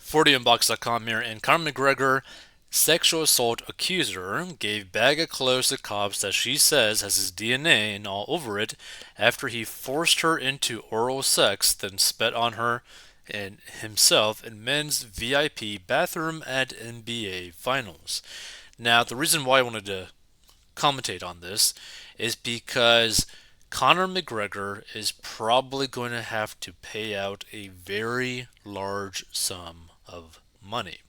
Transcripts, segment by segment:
40inbox.com here, and Conor McGregor, sexual assault accuser, gave bag of clothes to cops that she says has his DNA and all over it after he forced her into oral sex, then spat on her and himself in men's VIP bathroom at NBA Finals. Now, the reason why I wanted to commentate on this is because Conor McGregor is probably going to have to pay out a very large sum of money.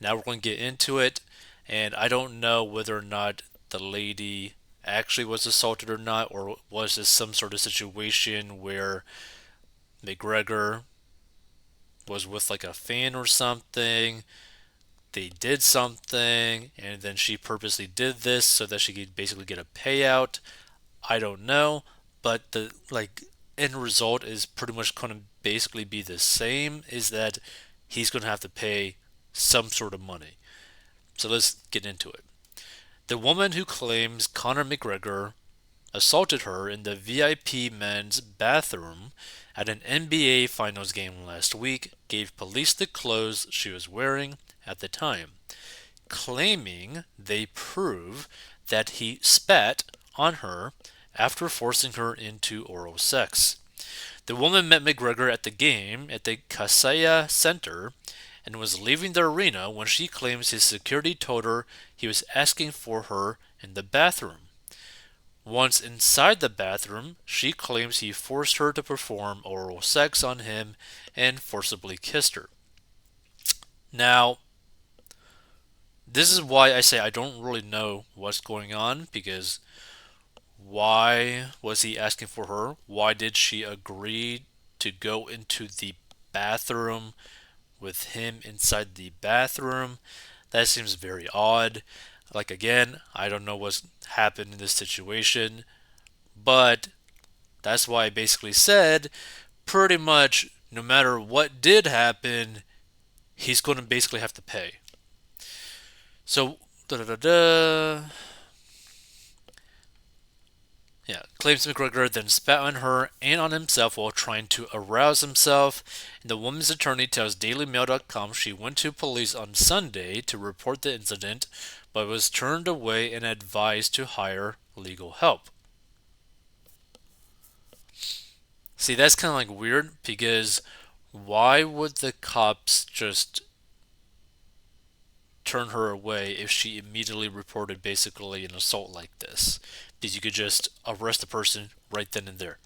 Now we're going to get into it, and I don't know whether or not the lady actually was assaulted or not, or was this some sort of situation where McGregor was with like a fan or something, they did something, and then she purposely did this so that she could basically get a payout. I don't know, but the end result is pretty much going to basically be the same. Is that he's going to have to pay some sort of money. So let's get into it. The woman who claims Conor McGregor assaulted her in the VIP men's bathroom at an NBA Finals game last week gave police the clothes she was wearing at the time, claiming they prove that he spat on her after forcing her into oral sex. The woman met McGregor at the game at the Kaseya Center and was leaving the arena when she claims his security told her he was asking for her in the bathroom. Once inside the bathroom, she claims he forced her to perform oral sex on him and forcibly kissed her. Now, this is why I say I don't really know what's going on, because why was he asking for her? Why did she agree to go into the bathroom with him inside the bathroom? That seems very odd. Like, again, I don't know what's happened in this situation, but that's why I basically said pretty much no matter what did happen, he's going to basically have to pay. So, da da da da. Yeah, claims McGregor then spat on her and on himself while trying to arouse himself. And the woman's attorney tells DailyMail.com she went to police on Sunday to report the incident, but was turned away and advised to hire legal help. See, that's kind of like weird, because why would the cops just turn her away if she immediately reported basically an assault like this? Because you could just arrest the person right then and there.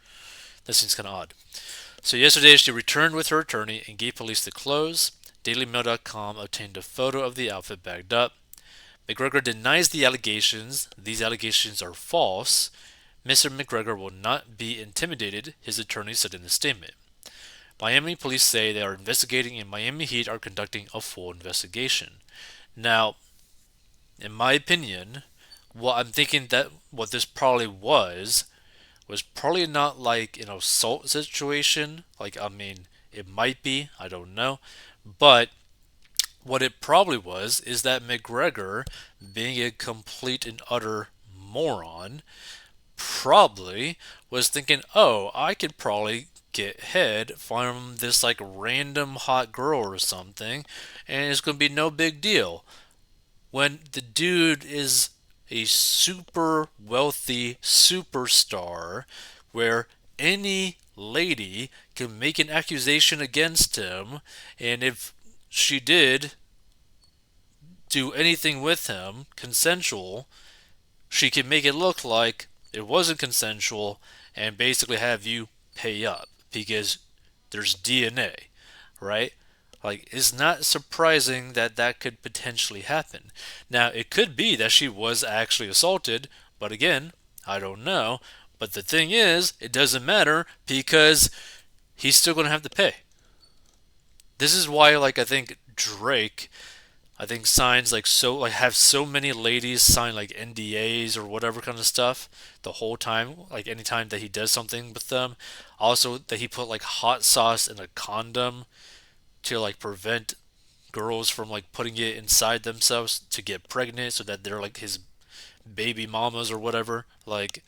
That seems kind of odd. So yesterday she returned with her attorney and gave police the clothes. DailyMail.com obtained a photo of the outfit bagged up. McGregor denies the allegations. These allegations are false. Mr. McGregor will not be intimidated, his attorney said in a statement. Miami police say they are investigating, and Miami Heat are conducting a full investigation. Now, in my opinion, what I'm thinking that what this probably was probably not like an assault situation. Like, I mean, it might be, I don't know. But what it probably was is that McGregor, being a complete and utter moron, probably was thinking, oh, I could probably get head from this like random hot girl or something, and it's going to be no big deal. When the dude is a super wealthy superstar where any lady can make an accusation against him, and if she did do anything with him consensual, she can make it look like it wasn't consensual and basically have you pay up because there's DNA, right? Like, it's not surprising that that could potentially happen. Now, it could be that she was actually assaulted, but again, I don't know. But the thing is, it doesn't matter because he's still going to have to pay. This is why, like, I think Drake, I think signs like so, like, have so many ladies sign like NDAs or whatever kind of stuff the whole time, like anytime that he does something with them. Also, that he put like hot sauce in a condom to like prevent girls from like putting it inside themselves to get pregnant so that they're like his baby mamas or whatever. Like,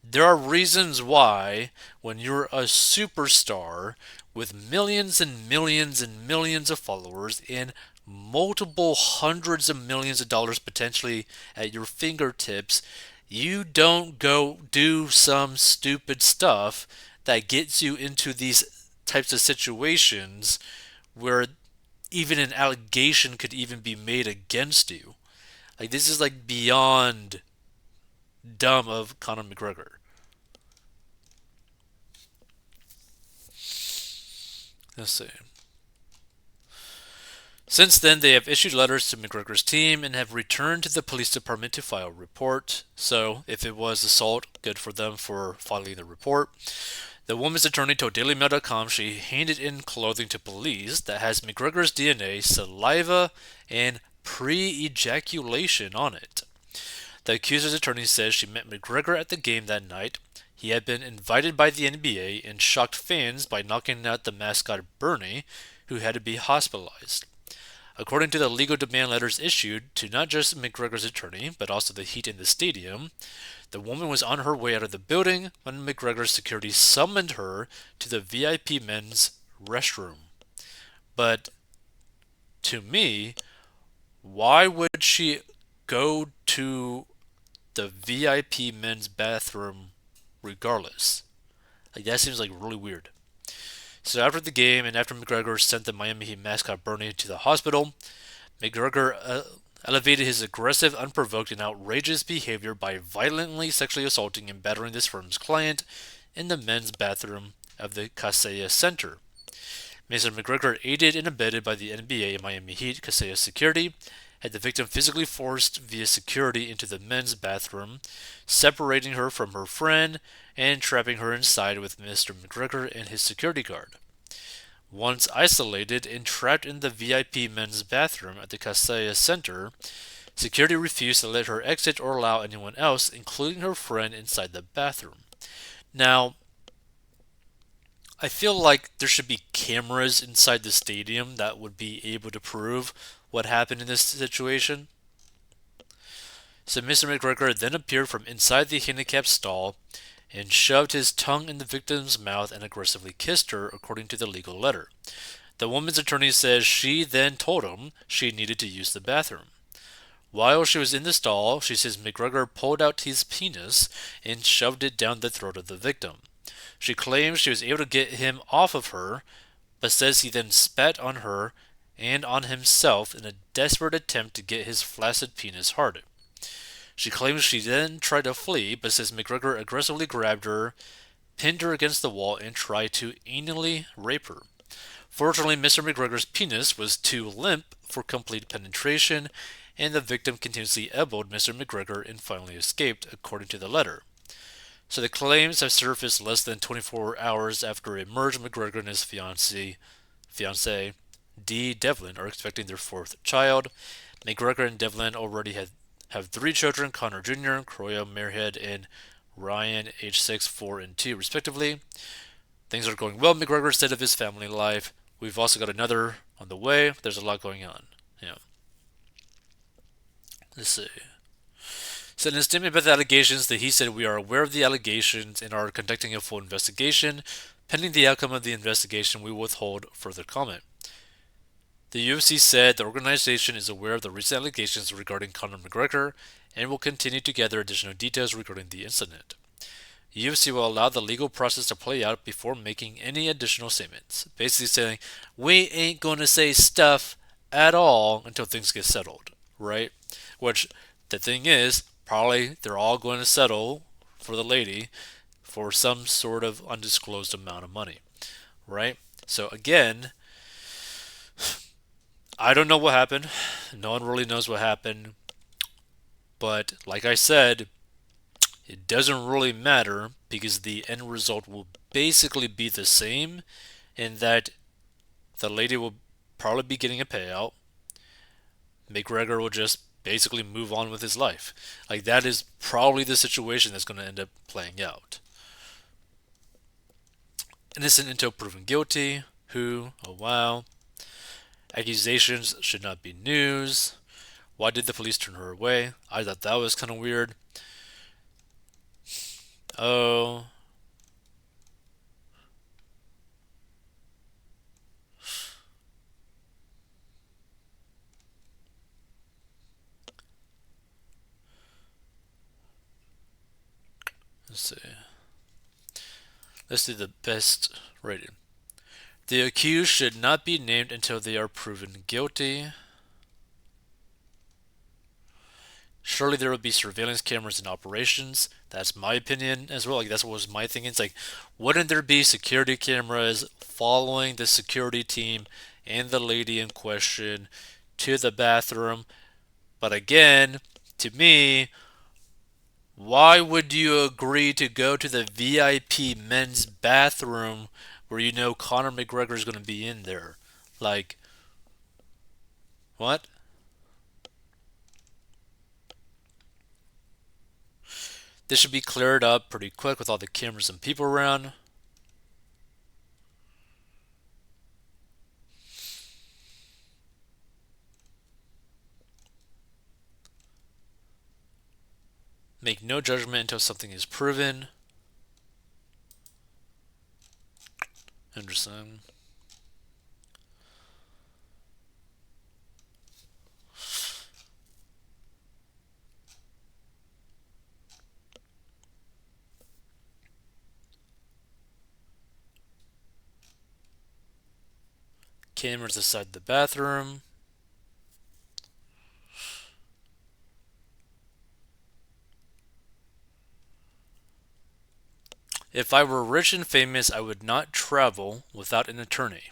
There are reasons why, when you're a superstar with millions and millions and millions of followers and multiple hundreds of millions of dollars potentially at your fingertips, you don't go do some stupid stuff that gets you into these types of situations where even an allegation could even be made against you. Like, this is like beyond dumb of Conor McGregor. Let's see. Since then, they have issued letters to McGregor's team and have returned to the police department to file a report. So, if it was assault, good for them for filing the report. The woman's attorney told DailyMail.com she handed in clothing to police that has McGregor's DNA, saliva, and pre ejaculation on it. The accuser's attorney says she met McGregor at the game that night. He had been invited by the NBA and shocked fans by knocking out the mascot Bernie, who had to be hospitalized. According to the legal demand letters issued to not just McGregor's attorney, but also the Heat in the stadium, the woman was on her way out of the building when McGregor's security summoned her to the VIP men's restroom. But to me, why would she go to the VIP men's bathroom regardless? Like, that seems like really weird. So after the game and after McGregor sent the Miami Heat mascot Bernie to the hospital, McGregor elevated his aggressive, unprovoked, and outrageous behavior by violently sexually assaulting and battering this firm's client in the men's bathroom of the Kaseya Center. Mr. McGregor, aided and abetted by the NBA and Miami Heat Kaseya security, had the victim physically forced via security into the men's bathroom, separating her from her friend and trapping her inside with Mr. McGregor and his security guard. Once isolated and trapped in the VIP men's bathroom at the Kaseya Center, security refused to let her exit or allow anyone else, including her friend, inside the bathroom. Now, I feel like there should be cameras inside the stadium that would be able to prove what happened in this situation. So Mr. McGregor then appeared from inside the handicapped stall and shoved his tongue in the victim's mouth and aggressively kissed her, according to the legal letter. The woman's attorney says she then told him she needed to use the bathroom. While she was in the stall, she says McGregor pulled out his penis and shoved it down the throat of the victim. She claims she was able to get him off of her, but says he then spat on her and on himself in a desperate attempt to get his flaccid penis hard. She claims she then tried to flee, but says McGregor aggressively grabbed her, pinned her against the wall, and tried to anally rape her. Fortunately, Mr. McGregor's penis was too limp for complete penetration, and the victim continuously elbowed Mr. McGregor and finally escaped, according to the letter. So the claims have surfaced less than 24 hours after it emerged. McGregor and his fiancée, Dee Devlin, are expecting their fourth child. McGregor and Devlin already have three children: Conor Jr., Croya Merhead, and Ryan, age 6, 4, and 2, respectively. Things are going well, McGregor said of his family life. We've also got another on the way. There's a lot going on. Yeah. Let's see. So in a statement about the allegations, that he said, "We are aware of the allegations and are conducting a full investigation. Pending the outcome of the investigation, we will withhold further comment." The UFC said the organization is aware of the recent allegations regarding Conor McGregor and will continue to gather additional details regarding the incident. The UFC will allow the legal process to play out before making any additional statements. Basically saying, we ain't going to say stuff at all until things get settled, right? Which, the thing is, probably they're all going to settle for the lady for some sort of undisclosed amount of money, right? So again, I don't know what happened. No one really knows what happened. But like I said, it doesn't really matter because the end result will basically be the same in that the lady will probably be getting a payout. McGregor will just basically move on with his life. Like, that is probably the situation that's going to end up playing out. Innocent until proven guilty. Who? Oh wow. Accusations should not be news. Why did the police turn her away? I thought that was kind of weird. Oh, let's see. Let's do the best rated. The accused should not be named until they are proven guilty. Surely there would be surveillance cameras in operations. That's my opinion as well. Like that's what was my thinking. It's like, wouldn't there be security cameras following the security team and the lady in question to the bathroom? But again, to me, why would you agree to go to the VIP men's bathroom where you know Conor McGregor is going to be in there? Like, what? This should be cleared up pretty quick with all the cameras and people around. Make no judgment until something is proven. Interesting. Cameras inside the bathroom. If I were rich and famous, I would not travel without an attorney.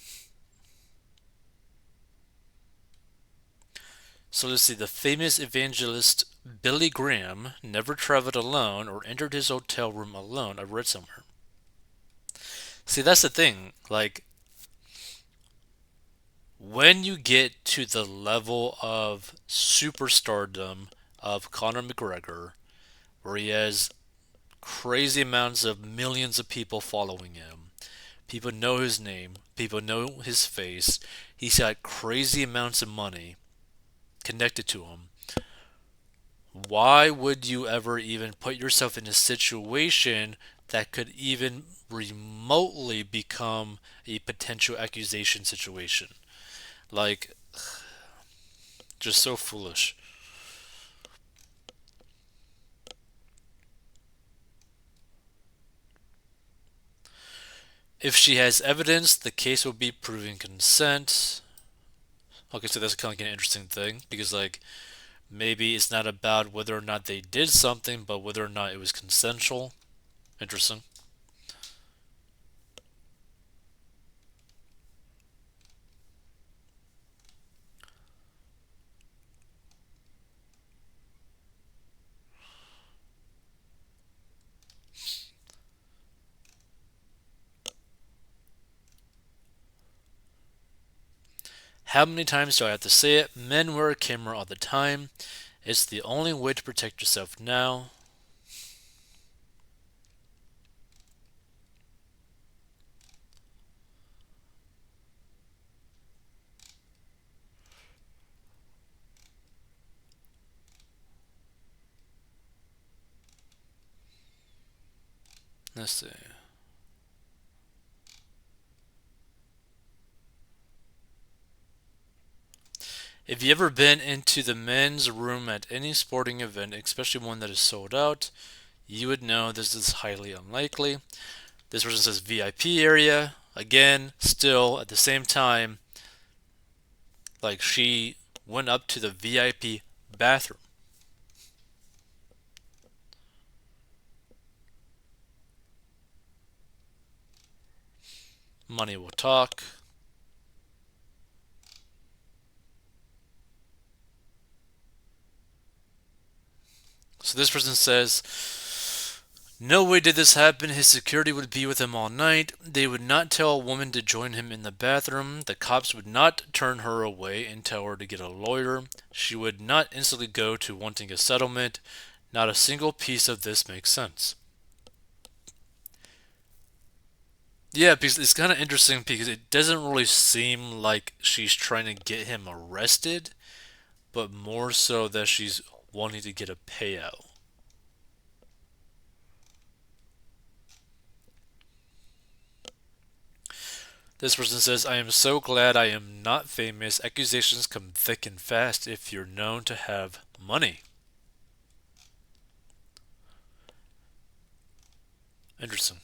So let's see. The famous evangelist Billy Graham never traveled alone or entered his hotel room alone. I read somewhere. See, that's the thing. Like, when you get to the level of superstardom of Conor McGregor, where he has crazy amounts of millions of people following him, people know his name, people know his face, he's got crazy amounts of money connected to him. Why would you ever even put yourself in a situation that could even remotely become a potential accusation situation? Like, just so foolish. If she has evidence, the case will be proving consent. Okay, so that's kind of like an interesting thing because, like, maybe it's not about whether or not they did something, but whether or not it was consensual. Interesting. How many times do I have to say it? Men wear a camera all the time. It's the only way to protect yourself now. Let's see. If you ever been into the men's room at any sporting event, especially one that is sold out, you would know this is highly unlikely. This person says VIP area. Again, still at the same time, like she went up to the VIP bathroom. Money will talk. So this person says, no way did this happen. His security would be with him all night. They would not tell a woman to join him in the bathroom. The cops would not turn her away and tell her to get a lawyer. She would not instantly go to wanting a settlement. Not a single piece of this makes sense. Yeah, because it's kind of interesting because it doesn't really seem like she's trying to get him arrested, but more so that she's wanting to get a payout. This person says, I am so glad I am not famous. Accusations come thick and fast if you're known to have money. Interesting.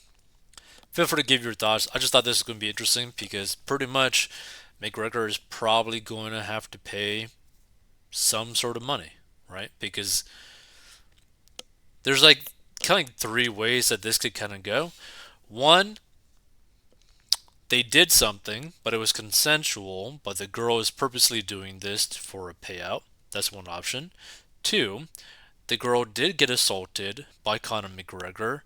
Feel free to give your thoughts. I just thought this was going to be interesting because pretty much McGregor is probably going to have to pay some sort of money, right? Because there's like kind of three ways that this could kind of go. One, they did something, but it was consensual, but the girl is purposely doing this for a payout. That's one option. Two, the girl did get assaulted by Conor McGregor,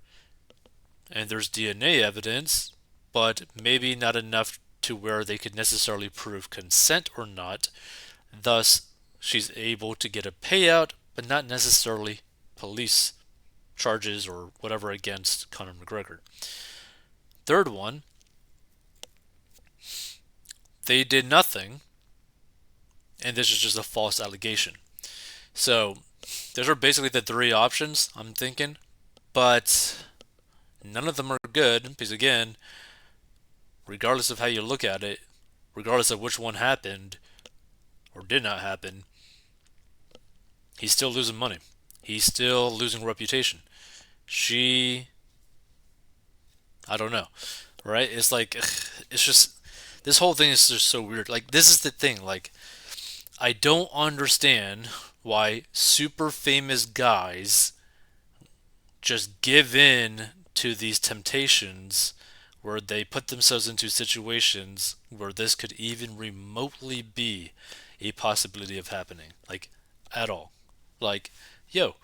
and there's DNA evidence, but maybe not enough to where they could necessarily prove consent or not. Thus, she's able to get a payout, but not necessarily police charges or whatever against Conor McGregor. Third one, they did nothing, and this is just a false allegation. So, those are basically the three options I'm thinking, but none of them are good because, again, regardless of how you look at it, regardless of which one happened or did not happen, he's still losing money. He's still losing reputation. She, I don't know, right? It's like, it's just, this whole thing is just so weird. Like, this is the thing. Like, I don't understand why super famous guys just give in to these temptations where they put themselves into situations where this could even remotely be a possibility of happening. Like, at all. Like, yo,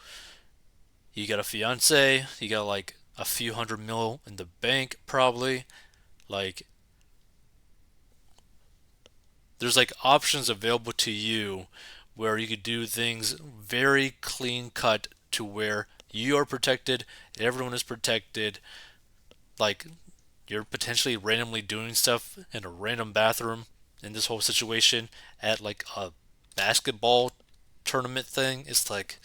you got a fiance, you got like a few hundred mil in the bank, probably. Like, there's like options available to you where you could do things very clean cut to where you are protected, everyone is protected. Like, you're potentially randomly doing stuff in a random bathroom in this whole situation at like a basketball tournament thing. It's like,